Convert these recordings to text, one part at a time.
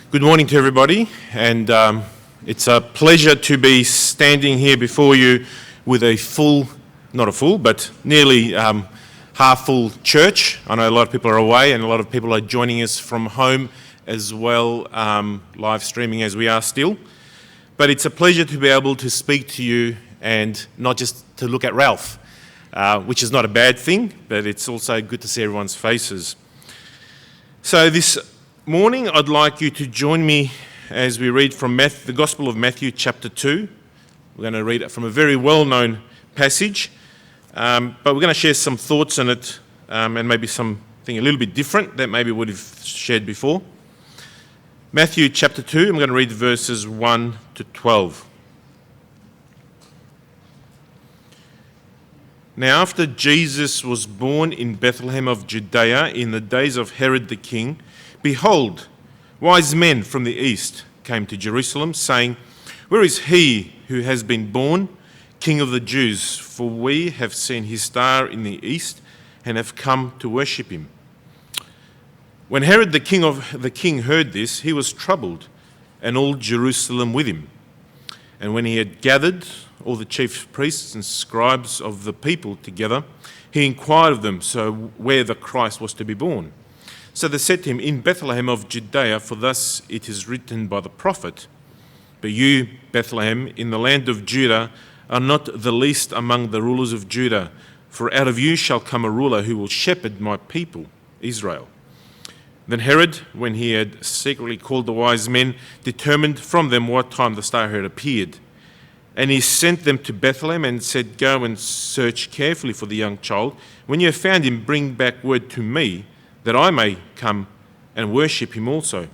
Good morning to everybody, and it's a pleasure to be standing here before you with a full, not a full, but nearly half-full church. I know a lot of people are away and a lot of people are joining us from home as well, live streaming as we are still. But it's a pleasure to be able to speak to you and not just to look at Ralph, which is not a bad thing, but it's also good to see everyone's faces. So this morning, I'd like you to join me as we read from the Gospel of Matthew, chapter 2. We're going to read it from a very well-known passage, but we're going to share some thoughts on it and maybe something a little bit different that maybe we would have shared before. Matthew, chapter 2, I'm going to read verses 1 to 12. Now, after Jesus was born in Bethlehem of Judea in the days of Herod the king, behold, wise men from the east came to Jerusalem, saying, "Where is he who has been born, King of the Jews? For we have seen his star in the east and have come to worship him." When Herod the king heard this, he was troubled, and all Jerusalem with him. And when he had gathered all the chief priests and scribes of the people together, he inquired of them where the Christ was to be born. So they said to him, "In Bethlehem of Judea, for thus it is written by the prophet, but you, Bethlehem, in the land of Judah, are not the least among the rulers of Judah, for out of you shall come a ruler who will shepherd my people, Israel." Then Herod, when he had secretly called the wise men, determined from them what time the star had appeared. And he sent them to Bethlehem and said, "Go and search carefully for the young child. When you have found him, bring back word to me, that I may come and worship him also."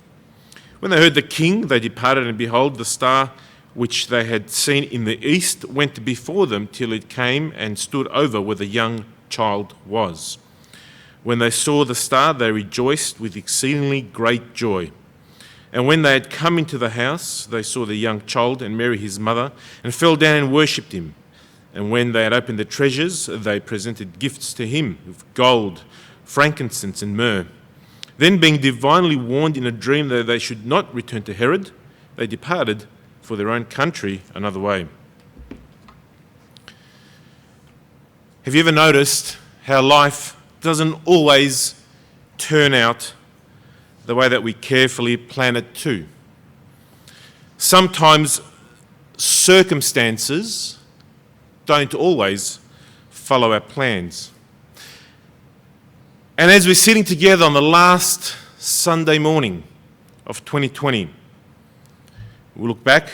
When they heard the king, they departed, and behold, the star which they had seen in the east went before them till it came and stood over where the young child was. When they saw the star, they rejoiced with exceedingly great joy. And when they had come into the house, they saw the young child and Mary his mother, and fell down and worshipped him. And when they had opened the treasures, they presented gifts to him of gold, frankincense, and myrrh. Then, being divinely warned in a dream that they should not return to Herod, they departed for their own country another way. Have you ever noticed how life doesn't always turn out the way that we carefully plan it to? Sometimes circumstances don't always follow our plans. And as we're sitting together on the last Sunday morning of 2020, we look back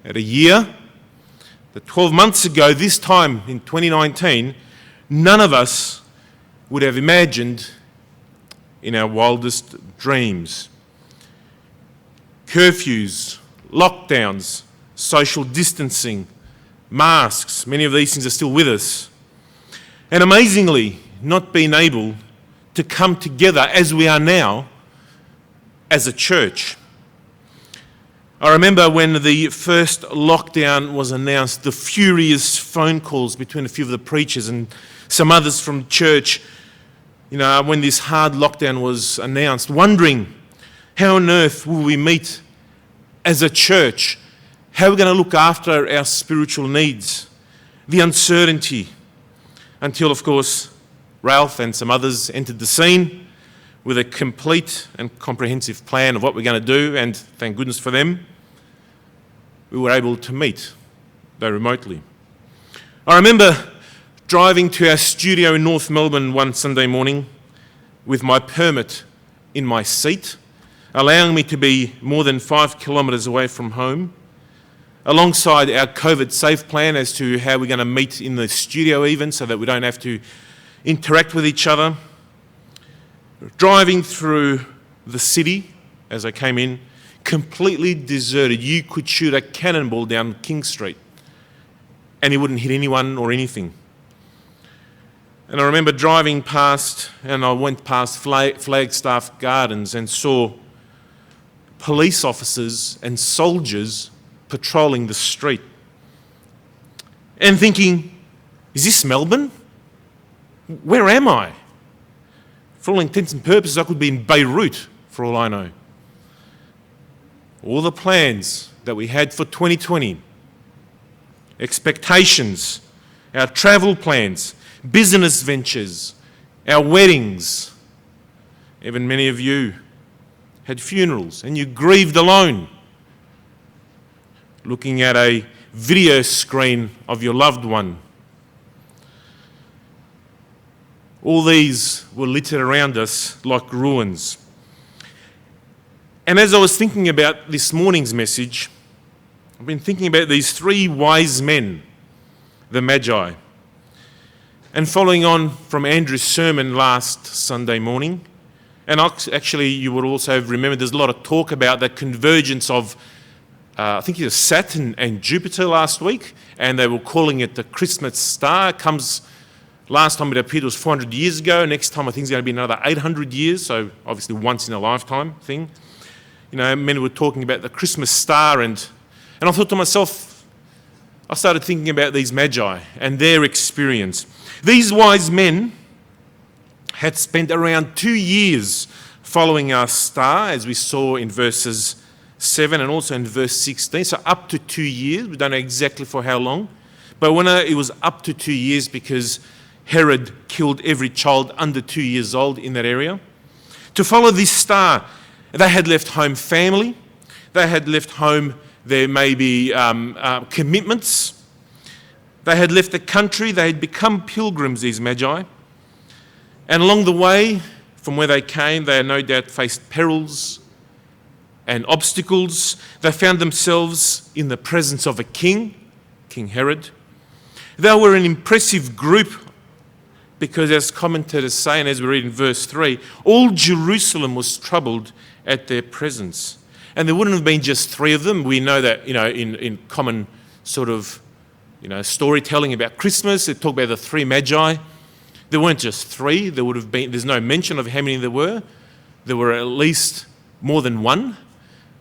at a year that 12 months ago, this time in 2019, none of us would have imagined in our wildest dreams. Curfews, lockdowns, social distancing, masks, many of these things are still with us. And amazingly, not being able to come together as we are now as a church. I remember when the first lockdown was announced, the furious phone calls between a few of the preachers and some others from church, when this hard lockdown was announced, wondering how on earth will we meet as a church? How are we going to look after our spiritual needs? The uncertainty, until, of course, Ralph and some others entered the scene with a complete and comprehensive plan of what we're going to do, and thank goodness for them, we were able to meet, though remotely. I remember driving to our studio in North Melbourne one Sunday morning with my permit in my seat, allowing me to be more than 5 kilometres away from home, alongside our COVID safe plan as to how we're going to meet in the studio even, so that we don't have to interact with each other. Driving through the city as I came in, completely deserted. You could shoot a cannonball down King Street and it wouldn't hit anyone or anything. And I remember driving past, and I went past Flagstaff Gardens and saw police officers and soldiers patrolling the street. And thinking, is this Melbourne? Where am I? For all intents and purposes, I could be in Beirut, for all I know. all the plans that we had for 2020, expectations, our travel plans, business ventures, our weddings. Even many of you had funerals and you grieved alone, looking at a video screen of your loved one. All these were littered around us like ruins. And as I was thinking about this morning's message, I've been thinking about these three wise men, the Magi. And following on from Andrew's sermon last Sunday morning, and actually you would also remember there's a lot of talk about the convergence of, I think it was Saturn and Jupiter last week, and they were calling it the Christmas star. It comes, last time it appeared was 400 years ago. Next time I think it's going to be another 800 years, so obviously once in a lifetime thing. You know, many were talking about the Christmas star, and I thought to myself, I started thinking about these Magi and their experience. These wise men had spent around 2 years following our star, as we saw in verses 7 and also in verse 16. So up to 2 years. We don't know exactly for how long. But it was up to 2 years because Herod killed every child under 2 years old in that area. To follow this star, they had left home family. They had left home their maybe commitments. They had left the country. They had become pilgrims, these Magi. And along the way, from where they came, they no doubt faced perils and obstacles. They found themselves in the presence of a king, King Herod. They were an impressive group because, as commentators say, and as we read in verse 3, all Jerusalem was troubled at their presence. And there wouldn't have been just three of them. We know that, in common sort of, storytelling about Christmas, they talk about the three Magi. There weren't just three. There would have been. There's no mention of how many there were. There were at least more than one,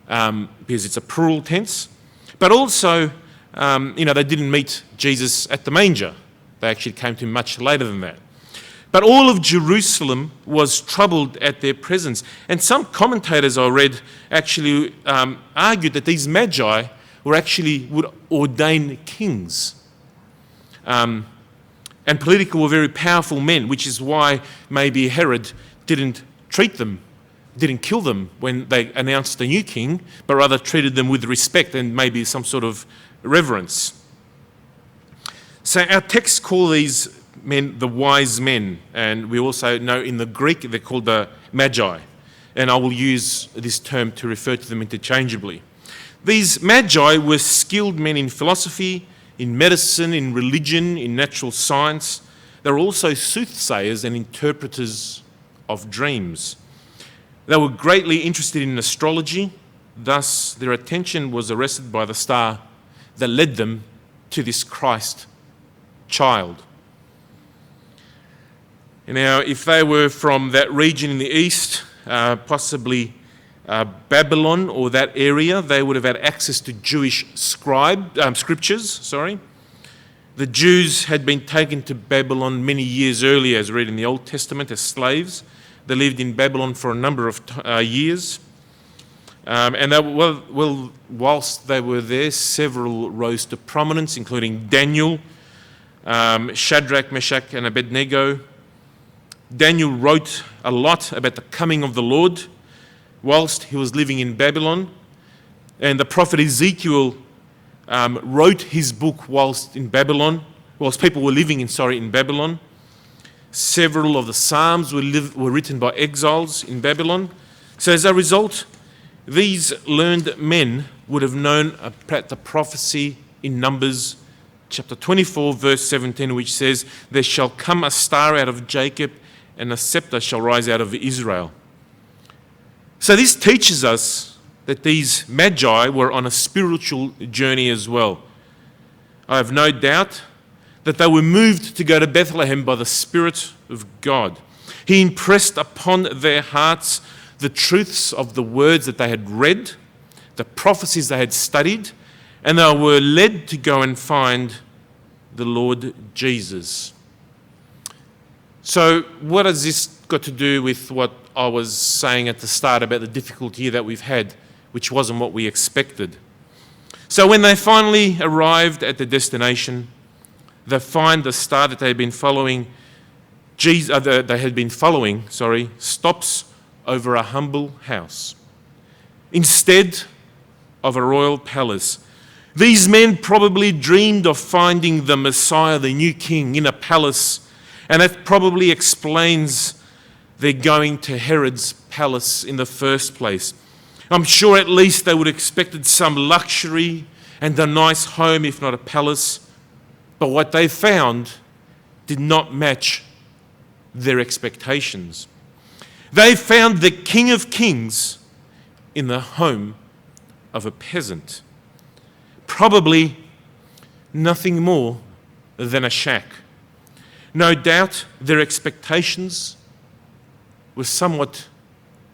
because it's a plural tense. But also, they didn't meet Jesus at the manger. They actually came to him much later than that. But all of Jerusalem was troubled at their presence. And some commentators I read actually argued that these Magi would ordain kings. And political were very powerful men, which is why maybe Herod didn't kill them when they announced a new king, but rather treated them with respect and maybe some sort of reverence. So our texts call these men the wise men, and we also know in the Greek they're called the Magi, and I will use this term to refer to them interchangeably. These Magi were skilled men in philosophy, in medicine, in religion, in natural science. They were also soothsayers and interpreters of dreams. They were greatly interested in astrology, thus their attention was arrested by the star that led them to this Christ child. Now, if they were from that region in the east, possibly Babylon or that area, they would have had access to Jewish scriptures. The Jews had been taken to Babylon many years earlier, as read in the Old Testament, as slaves. They lived in Babylon for a number of years. And whilst they were there, several rose to prominence, including Daniel, Shadrach, Meshach, and Abednego. Daniel wrote a lot about the coming of the Lord whilst he was living in Babylon. And the prophet Ezekiel wrote his book whilst people were living in Babylon. Several of the Psalms were written by exiles in Babylon. So as a result, these learned men would have known about the prophecy in Numbers chapter 24, verse 17, which says, "There shall come a star out of Jacob, and a scepter shall rise out of Israel." So this teaches us that these Magi were on a spiritual journey as well. I have no doubt that they were moved to go to Bethlehem by the Spirit of God. He impressed upon their hearts the truths of the words that they had read, the prophecies they had studied, and they were led to go and find the Lord Jesus. So what has this got to do with what I was saying at the start about the difficulty that we've had which wasn't what we expected. So when they finally arrived at the destination, they find the star that they had been following, stops over a humble house instead of a royal palace. These men probably dreamed of finding the Messiah, the new king, in a palace, and that probably explains their going to Herod's palace in the first place. I'm sure at least they would have expected some luxury and a nice home, if not a palace. But what they found did not match their expectations. They found the King of Kings in the home of a peasant. Probably nothing more than a shack. No doubt their expectations were somewhat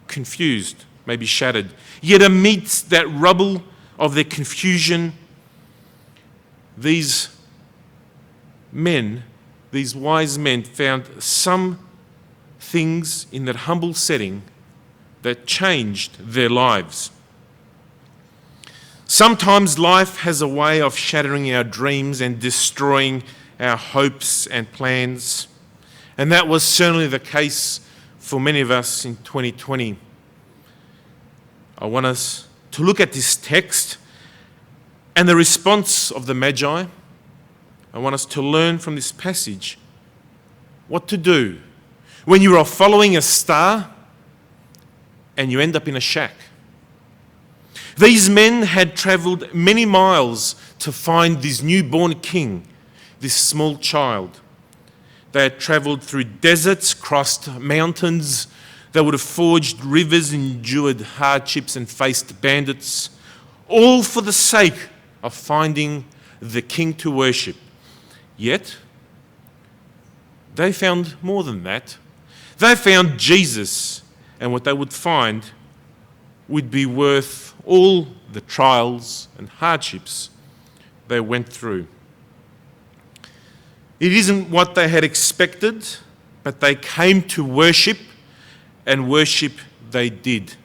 confused, maybe shattered. Yet amidst that rubble of their confusion, these wise men found some things in that humble setting that changed their lives. Sometimes life has a way of shattering our dreams and destroying our hopes and plans. And that was certainly the case for many of us in 2020. I want us to look at this text and the response of the Magi. I want us to learn from this passage what to do when you are following a star and you end up in a shack. These men had travelled many miles to find this newborn king, this small child. They had travelled through deserts, crossed mountains. They would have forged rivers, endured hardships and faced bandits, all for the sake of finding the king to worship. Yet, they found more than that. They found Jesus, and what they would find would be worth all the trials and hardships they went through. It isn't what they had expected, but they came to worship, and worship they did.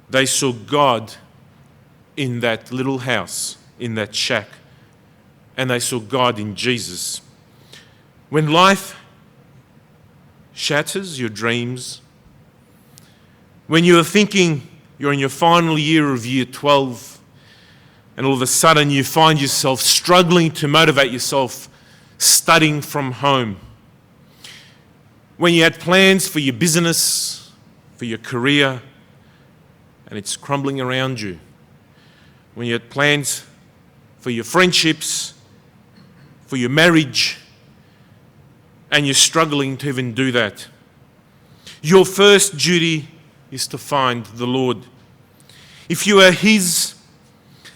They saw God in that little house, in that shack, and they saw God in Jesus. When life shatters your dreams, when you are thinking you're in your final year of year 12, and all of a sudden you find yourself struggling to motivate yourself studying from home, when you had plans for your business, for your career, and it's crumbling around you, when you had plans for your friendships, for your marriage, and you're struggling to even do that, your first duty is to find the Lord. If you are His,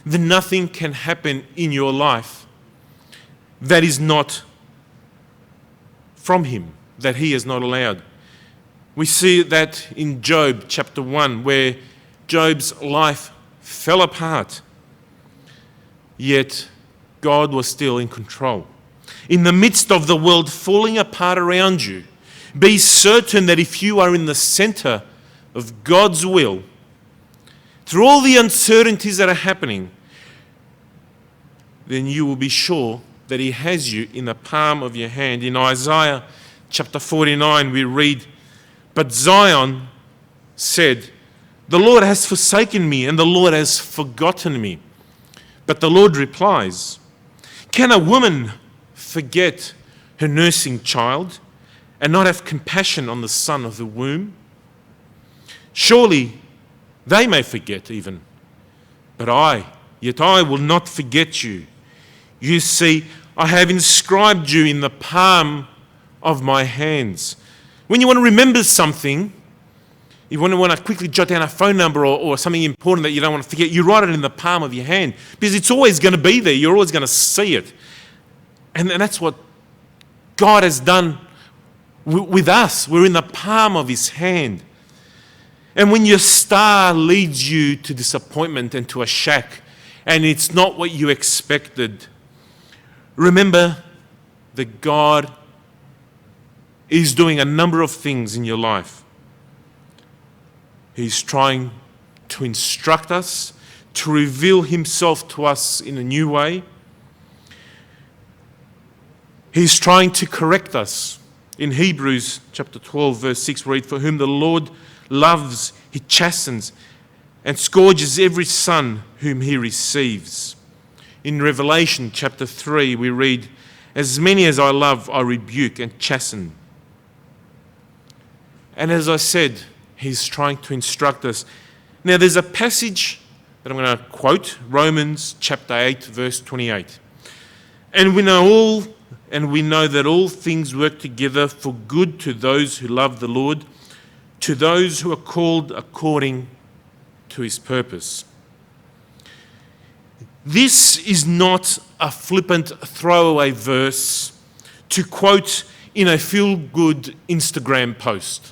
then nothing can happen in your life that is not from Him, that He has not allowed. We see that in Job chapter 1, where Job's life fell apart, yet God was still in control. In the midst of the world falling apart around you, be certain that if you are in the center of God's will, through all the uncertainties that are happening, then you will be sure that He has you in the palm of your hand. In Isaiah chapter 49, we read, "But Zion said, 'The Lord has forsaken me, and the Lord has forgotten me.' But the Lord replies, 'Can a woman forget her nursing child and not have compassion on the son of the womb? Surely they may forget even, but I will not forget you. You see, I have inscribed you in the palm of my hands.'" When you want to remember something, you want to quickly jot down a phone number or something important that you don't want to forget, you write it in the palm of your hand, because it's always going to be there. You're always going to see it. And that's what God has done with us. We're in the palm of His hand. And when your star leads you to disappointment and to a shack, and it's not what you expected, remember that God is doing a number of things in your life. He's trying to instruct us, to reveal himself to us in a new way. He's trying to correct us. In Hebrews chapter 12, verse 6, we read, "For whom the Lord loves, he chastens and scourges every son whom he receives." In Revelation chapter 3, we read, "As many as I love, I rebuke and chasten." And as I said, he's trying to instruct us. Now, there's a passage that I'm going to quote, Romans chapter 8, verse 28. "And we know that all things work together for good to those who love the Lord, to those who are called according to his purpose." This is not a flippant throwaway verse to quote in a feel-good Instagram post.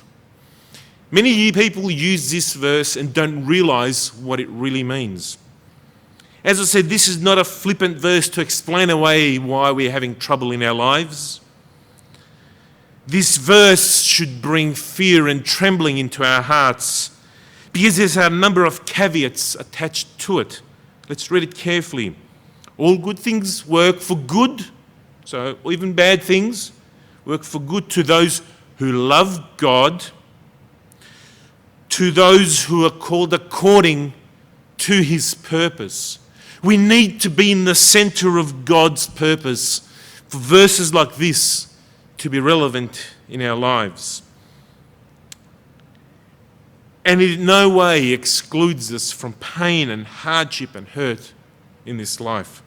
Many people use this verse and don't realize what it really means. As I said, this is not a flippant verse to explain away why we're having trouble in our lives. This verse should bring fear and trembling into our hearts because there's a number of caveats attached to it. Let's read it carefully. All good things work for good, so even bad things work for good to those who love God, to those who are called according to his purpose. We need to be in the center of God's purpose for verses like this to be relevant in our lives. And it in no way excludes us from pain and hardship and hurt in this life.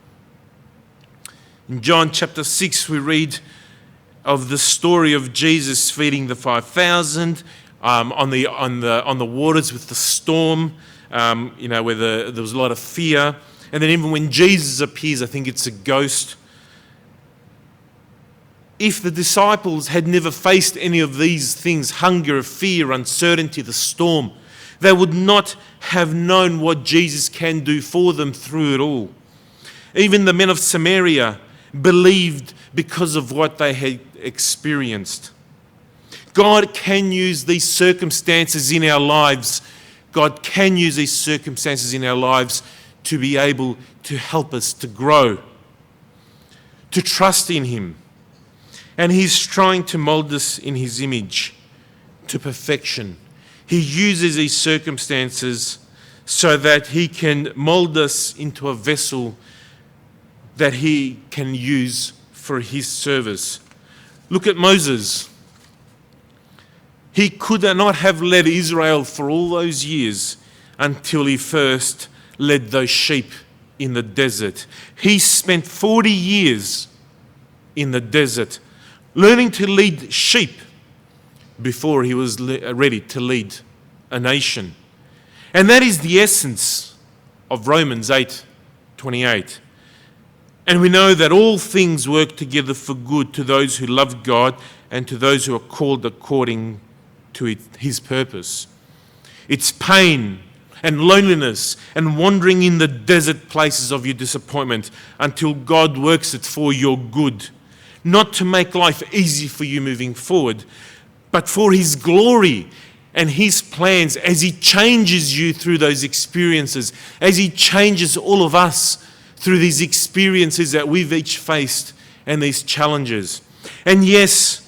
In John chapter 6, we read of the story of Jesus feeding the 5,000 on the waters with the storm, where there was a lot of fear. And then even when Jesus appears, I think it's a ghost. If the disciples had never faced any of these things, hunger, fear, uncertainty, the storm, they would not have known what Jesus can do for them through it all. Even the men of Samaria believed because of what they had experienced. God can use these circumstances in our lives. God can use these circumstances in our lives to be able to help us to grow, to trust in him. And he's trying to mold us in his image to perfection. He uses these circumstances so that he can mold us into a vessel that he can use for his service. Look at Moses. He could not have led Israel for all those years until he first led those sheep in the desert. He spent 40 years in the desert learning to lead sheep before he was ready to lead a nation. And that is the essence of Romans 8:28. And we know that all things work together for good to those who love God and to those who are called according to his purpose. It's pain and loneliness and wandering in the desert places of your disappointment until God works it for your good. Not to make life easy for you moving forward, but for his glory and his plans as he changes you through those experiences, as he changes all of us through these experiences that we've each faced and these challenges. And yes,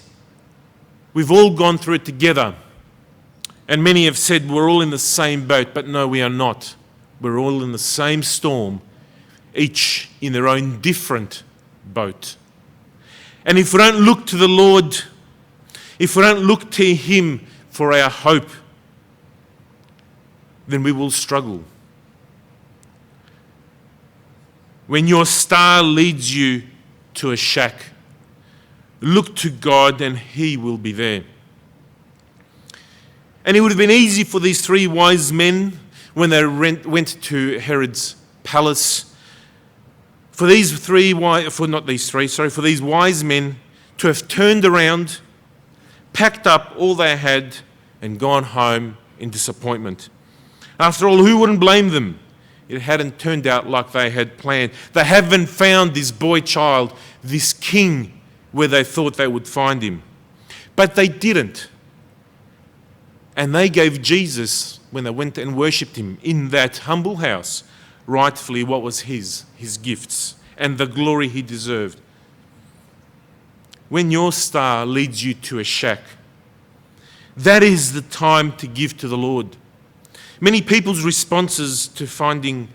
we've all gone through it together. And many have said we're all in the same boat, but no, we are not. We're all in the same storm, each in their own different boat. And if we don't look to the Lord, if we don't look to him for our hope, then we will struggle. When your star leads you to a shack, look to God and he will be there. And it would have been easy for these three wise men when they went to Herod's palace, for these wise men to have turned around, packed up all they had, and gone home in disappointment. After all, who wouldn't blame them? It hadn't turned out like they had planned. They haven't found this boy child, this king, where they thought they would find him. But they didn't. And they gave Jesus, when they went and worshipped him in that humble house, rightfully what was his gifts and the glory he deserved. When your star leads you to a shack, that is the time to give to the Lord. Many people's responses to finding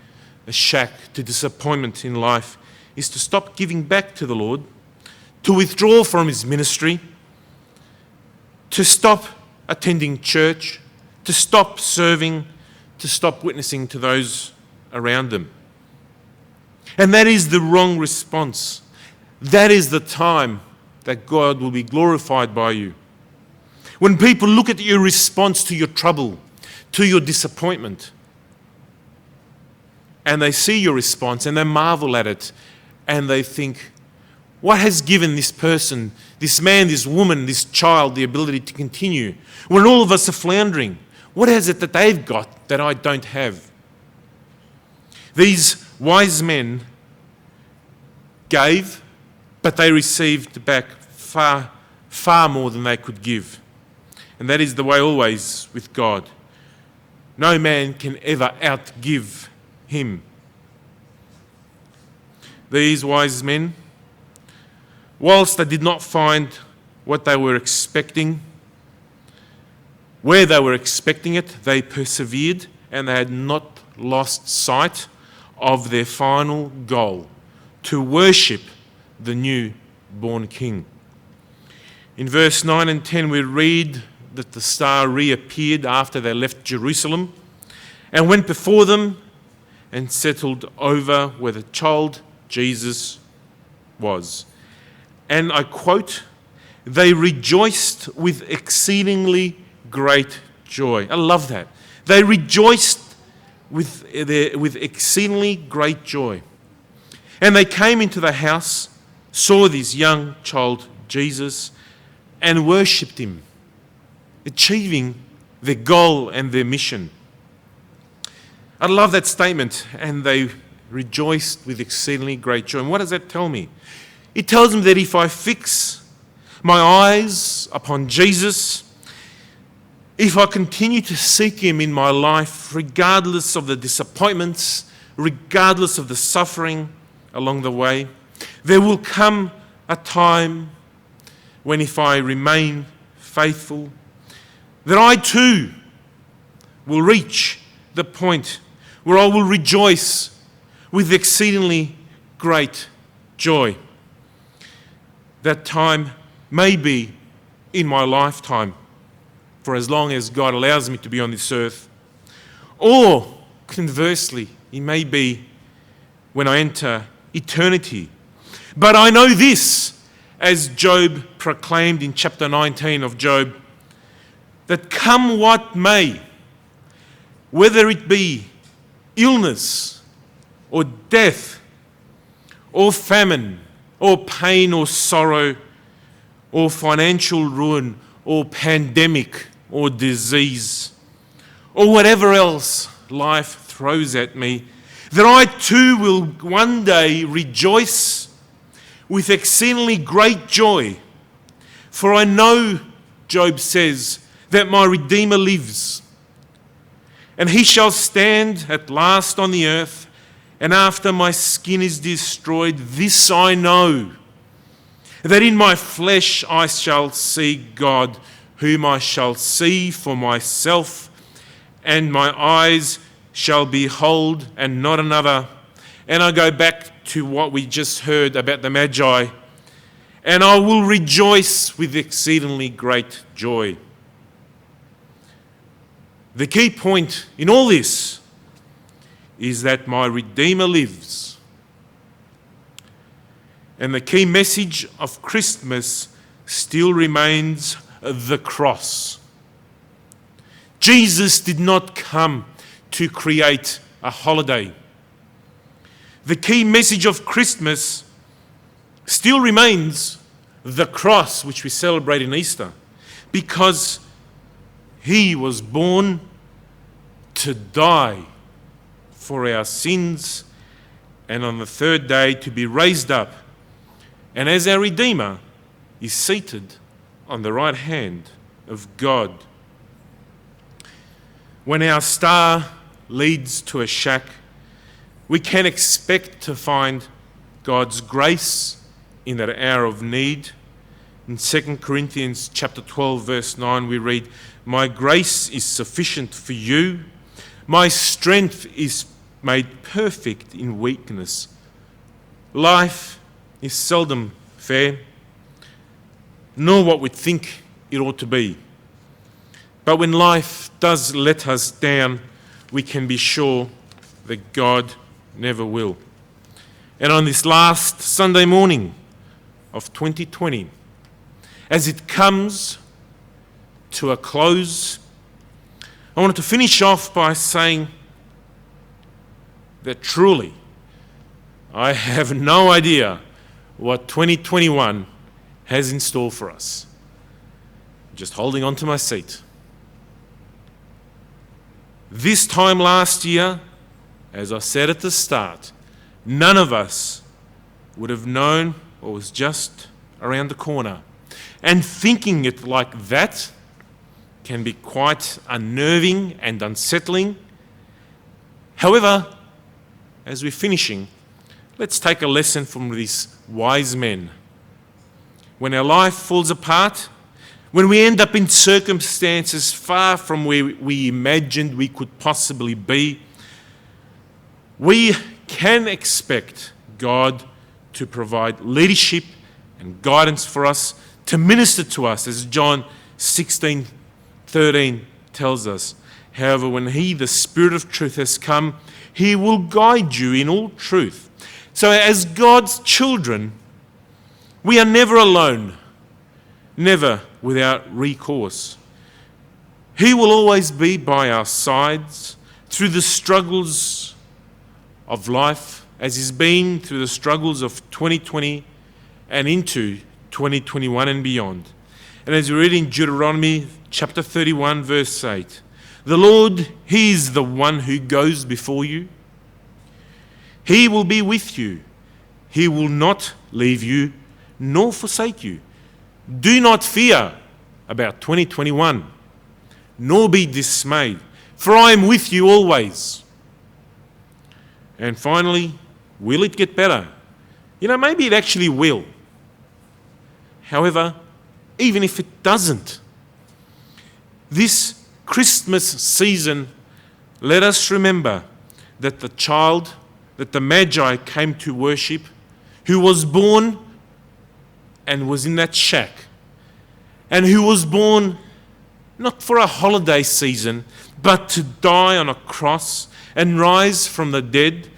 a shack, to disappointment in life, is to stop giving back to the Lord, to withdraw from his ministry, to stop attending church, to stop serving, to stop witnessing to those around them. And that is the wrong response. That is the time that God will be glorified by you. When people look at your response to your trouble, to your disappointment, and they see your response and they marvel at it, and they think, what has given this person, this man, this woman, this child, the ability to continue? When all of us are floundering, what is it that they've got that I don't have? These wise men gave, but they received back far, far more than they could give. And that is the way always with God. No man can ever outgive him. These wise men, whilst they did not find what they were expecting, where they were expecting it, they persevered, and they had not lost sight of their final goal, to worship the newborn king. In verse 9 and 10 we read that the star reappeared after they left Jerusalem and went before them and settled over where the child Jesus was. And I quote, they rejoiced with exceedingly great joy. I love that. They rejoiced with exceedingly great joy. And they came into the house, saw this young child Jesus, and worshipped him, achieving their goal and their mission. I love that statement, and they rejoiced with exceedingly great joy. And what does that tell me? It tells me that if I fix my eyes upon Jesus, if I continue to seek him in my life, regardless of the disappointments, regardless of the suffering along the way, there will come a time when, if I remain faithful, that I too will reach the point where I will rejoice with exceedingly great joy. That time may be in my lifetime, for as long as God allows me to be on this earth. Or, conversely, it may be when I enter eternity. But I know this, as Job proclaimed in chapter 19 of Job, that come what may, whether it be illness or death or famine or pain or sorrow or financial ruin or pandemic or disease or whatever else life throws at me, that I too will one day rejoice with exceedingly great joy. For I know, Job says, that my Redeemer lives, and he shall stand at last on the earth, and after my skin is destroyed, this I know, that in my flesh I shall see God, whom I shall see for myself, and my eyes shall behold and not another. And I go back to what we just heard about the magi, and I will rejoice with exceedingly great joy. The key point in all this is that my Redeemer lives. And the key message of Christmas still remains the cross. Jesus did not come to create a holiday. The key message of Christmas still remains the cross, which we celebrate in Easter, because he was born to die for our sins, and on the third day to be raised up, and as our Redeemer is seated on the right hand of God When our star leads to a shack, we can expect to find God's grace in that hour of need. In 2 Corinthians chapter 12, verse 9, we read, "My grace is sufficient for you. My strength is made perfect in weakness." Life is seldom fair, nor what we think it ought to be. But when life does let us down, we can be sure that God never will. And on this last Sunday morning of 2020, as it comes to a close, I wanted to finish off by saying that truly, I have no idea what 2021 has in store for us. Just holding on to my seat. This time last year, as I said at the start, none of us would have known what was just around the corner. And thinking it like that can be quite unnerving and unsettling. However, as we're finishing, let's take a lesson from these wise men. When our life falls apart, when we end up in circumstances far from where we imagined we could possibly be, we can expect God to provide leadership and guidance for us, to minister to us, as John 16:13 tells us. However, when He, the Spirit of truth, has come, He will guide you in all truth. So as God's children, we are never alone, never without recourse. He will always be by our sides through the struggles of life, as He's been through the struggles of 2020 and into 2021 and beyond. And as we read in Deuteronomy chapter 31, verse 8, the Lord, He is the one who goes before you. He will be with you. He will not leave you nor forsake you. Do not fear about 2021, nor be dismayed, for I am with you always. And finally, will it get better? Maybe it actually will. However, even if it doesn't, this Christmas season, let us remember that the magi came to worship, who was born and was in that shack, and who was born not for a holiday season, but to die on a cross and rise from the dead,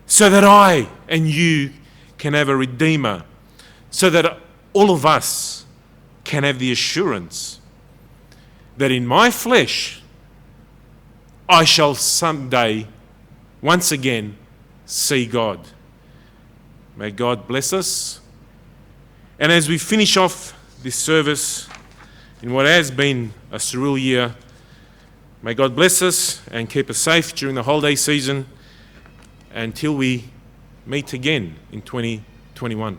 so that I and you can have a Redeemer, so that all of us can have the assurance that in my flesh I shall someday once again see God. May God bless us. And as we finish off this service in what has been a surreal year, may God bless us and keep us safe during the holiday season until we meet again in 2021.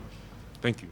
Thank you.